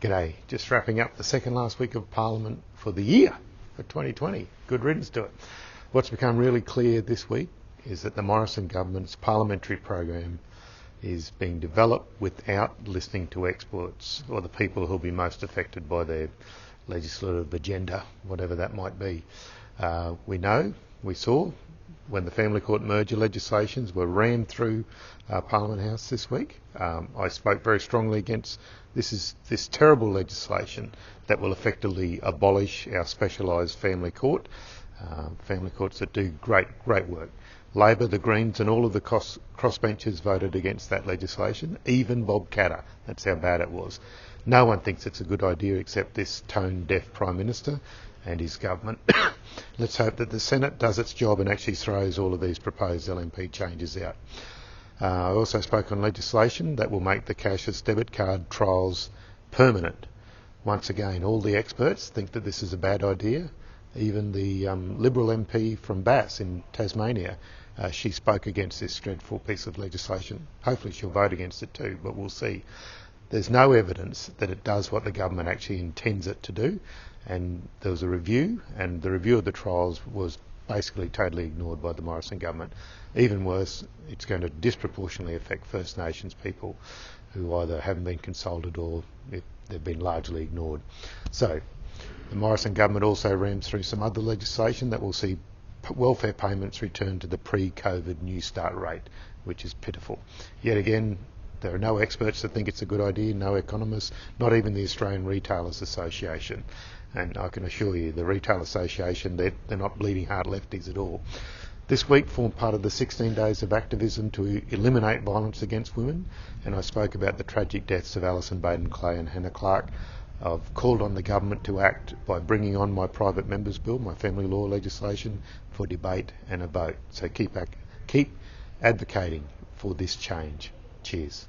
G'day. Just wrapping up the second last week of Parliament for the year, for 2020. Good riddance to it. What's become really clear this week is that the Morrison government's parliamentary program is being developed without listening to experts or the people who'll be most affected by their legislative agenda, whatever that might be. We saw when the family court merger legislations were rammed through Parliament House this week. I spoke very strongly against this terrible legislation that will effectively abolish our specialised family courts that do great work. Labor, the Greens and all of the crossbenchers voted against that legislation, even Bob Katter. That's how bad it was. No one thinks it's a good idea except this tone-deaf Prime Minister and his government. Let's hope that the Senate does its job and actually throws all of these proposed LNP changes out. I also spoke on legislation that will make the cashless debit card trials permanent. Once again, all the experts think that this is a bad idea. Even the Liberal MP from Bass in Tasmania, she spoke against this dreadful piece of legislation. Hopefully she'll vote against it too, but we'll see. There's no evidence that it does what the government actually intends it to do, and there was a review, and the review of the trials was basically totally ignored by the Morrison government. Even worse, it's going to disproportionately affect First Nations people who either haven't been consulted or they've been largely ignored. So the Morrison government also rams through some other legislation that will see welfare payments return to the pre-COVID New Start rate, which is pitiful. Yet again, there are no experts that think it's a good idea, no economists, not even the Australian Retailers Association. And I can assure you, the Retail Association, they're not bleeding heart lefties at all. This week formed part of the 16 days of activism to eliminate violence against women, and I spoke about the tragic deaths of Alison Baden-Clay and Hannah Clark. I've called on the government to act by bringing on my private members bill, my family law legislation, for debate and a vote. So keep advocating for this change. Cheers.